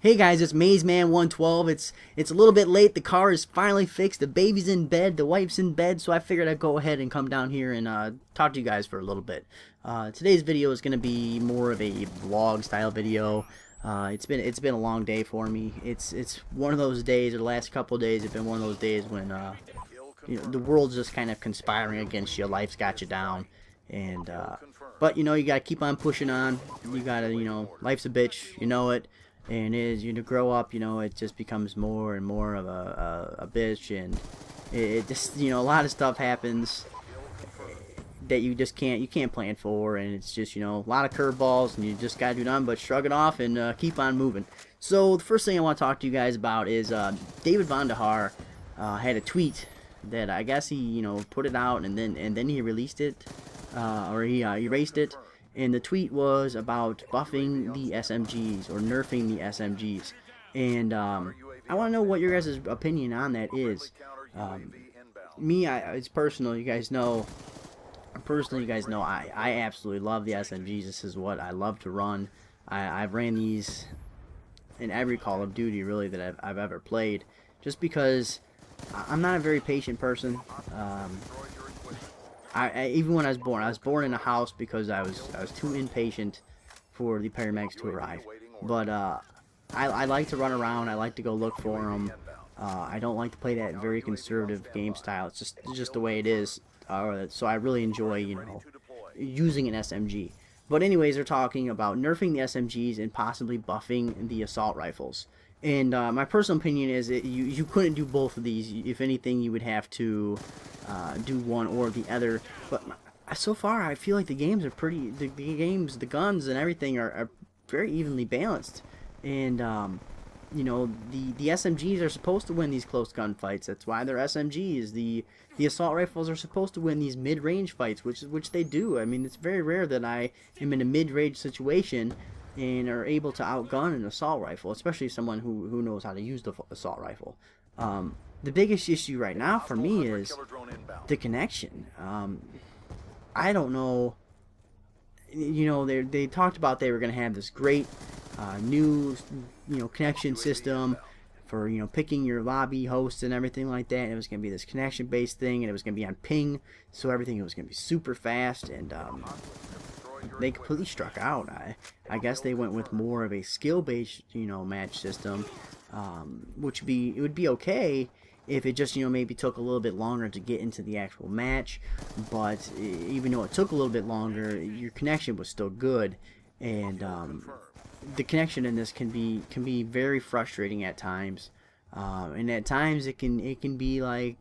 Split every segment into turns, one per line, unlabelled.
Hey guys, it's MazeMan112. It's a little bit late. The car is finally fixed. The baby's in bed. The wife's in bed. So I figured I'd go ahead and come down here and talk to you guys for a little bit. Today's video is going to be more of a vlog style video. It's been a long day for me. It's one of those days, or the last couple of days have been one of those days when the world's just kind of conspiring against you. Life's got you down, and but you gotta keep on pushing on. You gotta life's a bitch. You know it. And as you grow up, it just becomes more and more of a bitch, and it just a lot of stuff happens that you just can't plan for, and it's just a lot of curveballs, and you just gotta do nothing but shrug it off and keep on moving. So the first thing I want to talk to you guys about is David Von der Haar had a tweet that I guess he put it out, and then he released it, or he erased it. And the tweet was about buffing the SMGs or nerfing the SMGs, and I want to know what your guys' opinion on that is. It's personal. You guys know. Personally, you guys know I absolutely love the SMGs. This is what I love to run. I've ran these in every Call of Duty really that I've ever played, just because I'm not a very patient person. Even when I was born in a house because I was too impatient for the paramedics to arrive. But I like to run around. I like to go look for them. I don't like to play that very conservative game style. It's just the way it is. So I really enjoy using an SMG. But anyways, they're talking about nerfing the SMGs and possibly buffing the assault rifles. And my personal opinion is you couldn't do both of these. If anything, you would have to do one or the other. But so far, I feel like the games are pretty. The guns and everything are very evenly balanced. And the SMGs are supposed to win these close gunfights. That's why they're SMGs. The assault rifles are supposed to win these mid-range fights, which they do. I mean, it's very rare that I am in a mid-range situation and are able to outgun an assault rifle, especially someone who knows how to use the assault rifle. The biggest issue right now for me is the connection. I don't know. They talked about they were going to have this great new connection system for picking your lobby hosts and everything like that. And it was going to be this connection based thing, and it was going to be on ping, so everything was going to be super fast. And they completely struck out. I guess they went with more of a skill based match system, which would be okay if it just maybe took a little bit longer to get into the actual match. But even though it took a little bit longer, your connection was still good. And the connection in this can be very frustrating at times, and at times it can be like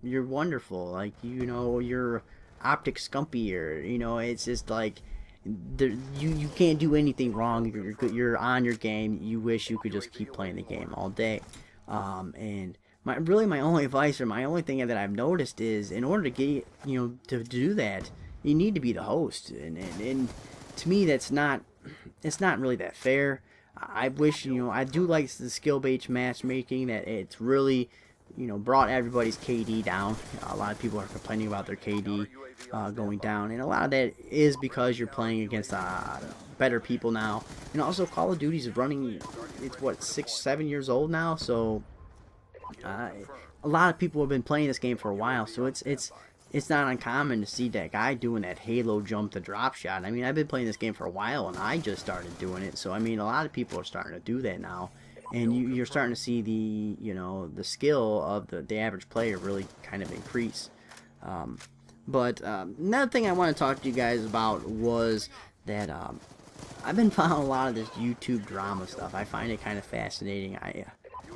you're wonderful, like you're optic scumpy, or it's just like you can't do anything wrong. You're on your game. You wish you could just keep playing the game all day. And my only advice, or my only thing that I've noticed is, in order to get to do that, you need to be the host, and to me it's not really that fair. I wish I do like the skill based matchmaking, that it's really brought everybody's KD down. A lot of people are complaining about their KD going down, and a lot of that is because you're playing against better people now. And also, Call of Duty's running, it's what, 6-7 years old now, so a lot of people have been playing this game for a while, so it's not uncommon to see that guy doing that halo jump to drop shot. I mean, I've been playing this game for a while, and I just started doing it. So I mean, a lot of people are starting to do that now, and you're starting to see the skill of the average player really kind of increase. But another thing I want to talk to you guys about was that I've been following a lot of this YouTube drama stuff. I find it kind of fascinating.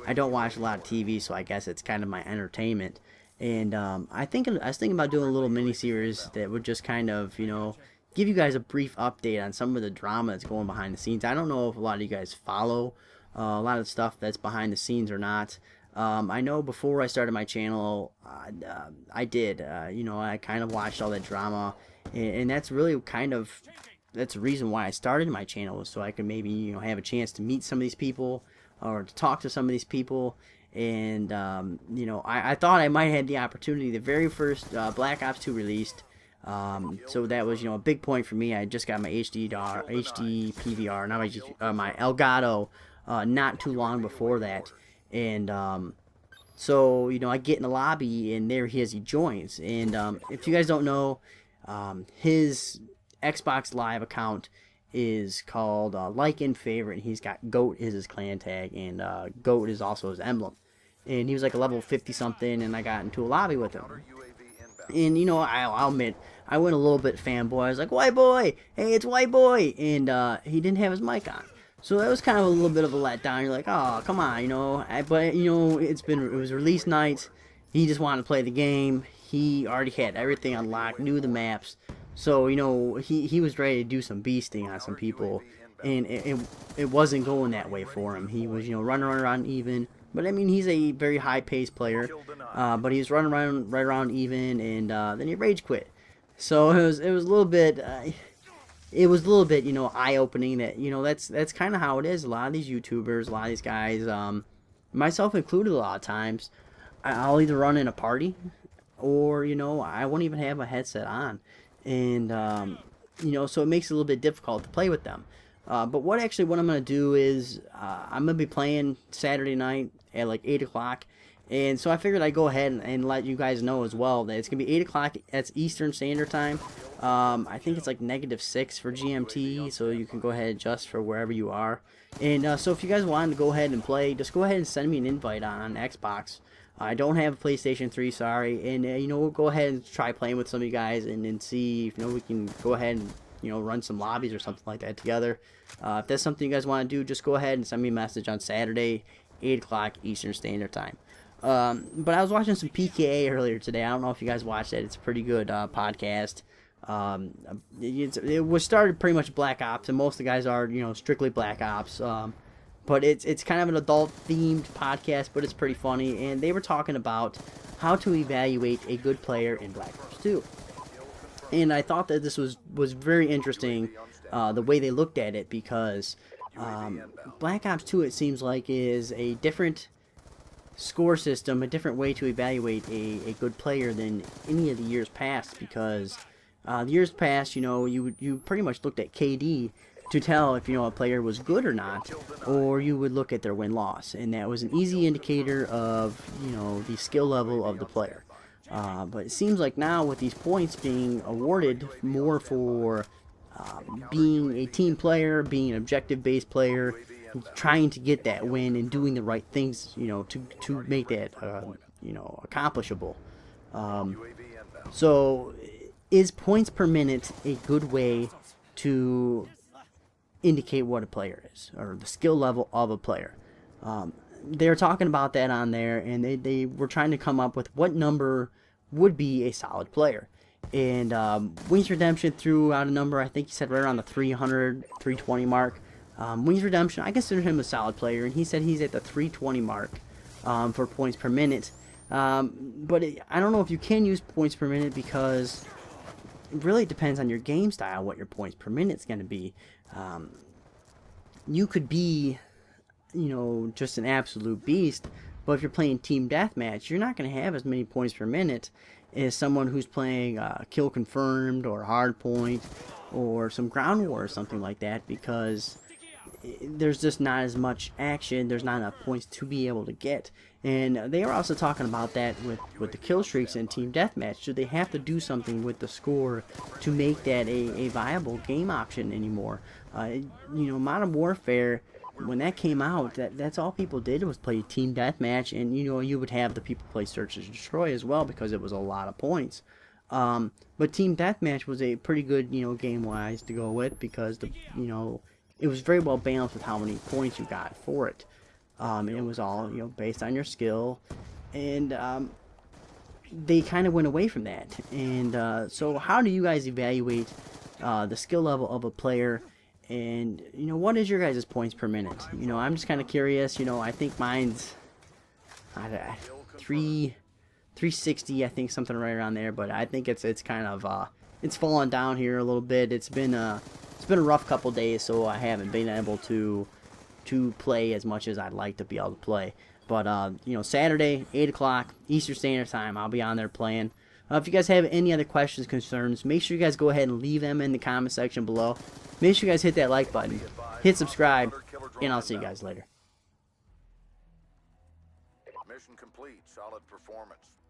I don't watch a lot of TV, so I guess it's kind of my entertainment. And I was thinking about doing a little mini-series that would just kind of, give you guys a brief update on some of the drama that's going behind the scenes. I don't know if a lot of you guys follow a lot of stuff that's behind the scenes or not. I know before I started my channel, I did. I kind of watched all that drama, and that's really that's the reason why I started my channel, was so I could maybe have a chance to meet some of these people, or to talk to some of these people. And I thought I might have the opportunity. The very first Black Ops 2 released, So that was, a big point for me. I just got my HD PVR, not my Elgato not too long before that, and so I get in the lobby, and there he is. He joins, and if you guys don't know, his Xbox Live account is called like and favorite. He's got GOAT is his clan tag, and GOAT is also his emblem. And he was like a level 50 something, and I got into a lobby with him. And I'll admit, I went a little bit fanboy. I was like, "White boy, hey, it's white boy," and he didn't have his mic on. So that was kind of a little bit of a letdown. You're like, "Oh, come on," But it was release night. He just wanted to play the game. He already had everything unlocked, knew the maps. So he was ready to do some beasting on some people, and it wasn't going that way for him. He was running around even. But I mean, he's a very high-paced player. But he was running around right around even, and then he rage quit. So it was a little bit. It was a little bit, eye-opening that, that's kind of how it is. A lot of these YouTubers, a lot of these guys, myself included a lot of times, I'll either run in a party or, I won't even have a headset on. And, so it makes it a little bit difficult to play with them. But what I'm going to do is I'm going to be playing Saturday night at like 8 o'clock. And so I figured I'd go ahead and let you guys know as well that it's going to be 8 o'clock. That's Eastern Standard Time. I think it's like -6 for GMT, so you can go ahead and adjust for wherever you are. And so if you guys want to go ahead and play, just go ahead and send me an invite on Xbox. I don't have a PlayStation 3, sorry. And, we'll go ahead and try playing with some of you guys and see if, we can go ahead and, run some lobbies or something like that together. If that's something you guys want to do, just go ahead and send me a message on Saturday, 8 o'clock Eastern Standard Time. But I was watching some PKA earlier today. I don't know if you guys watched it. It's a pretty good podcast. It was started pretty much Black Ops, and most of the guys are, strictly Black Ops. But it's kind of an adult-themed podcast, but it's pretty funny. And they were talking about how to evaluate a good player in Black Ops 2. And I thought that this was very interesting, the way they looked at it, because Black Ops 2, it seems like, is a different score system, a different way to evaluate a good player than any of the years past, because the years past, you pretty much looked at KD to tell if a player was good or not, or you would look at their win-loss, and that was an easy indicator of the skill level of the player. But it seems like now with these points being awarded more for being a team player, being an objective-based player, trying to get that win and doing the right things, to make that, accomplishable. So, is points per minute a good way to indicate what a player is, or the skill level of a player? They're talking about that on there, and they were trying to come up with what number would be a solid player. And Wings Redemption threw out a number, I think he said right around the 300, 320 mark. Wings Redemption, I consider him a solid player, and he said he's at the 320 mark for points per minute. But I don't know if you can use points per minute, because it really depends on your game style what your points per minute is going to be. You could be, just an absolute beast, but if you're playing team deathmatch, you're not going to have as many points per minute as someone who's playing kill confirmed or hardpoint or some ground war or something like that, because there's just not as much action, there's not enough points to be able to get. And they are also talking about that with the kill streaks in team deathmatch. Do they have to do something with the score to make that a viable game option anymore? Modern Warfare, when that came out, that's all people did was play team deathmatch, and you would have the people play search and destroy as well, because it was a lot of points. But team deathmatch was a pretty good game wise to go with, because it was very well balanced with how many points you got for it. And it was all based on your skill, and they kind of went away from that. And so how do you guys evaluate the skill level of a player? And what is your guys' points per minute? I'm just kind of curious. I think mine's 360. I think something right around there. But I think it's kind of it's fallen down here a little bit. It's been a rough couple days, so I haven't been able to play as much as I'd like to be able to play. But Saturday, 8 o'clock Eastern Standard Time, I'll be on there playing. If you guys have any other questions, concerns, make sure you guys go ahead and leave them in the comment section below. Make sure you guys hit that like button, hit subscribe, and I'll see you guys later.
Mission complete. Solid performance.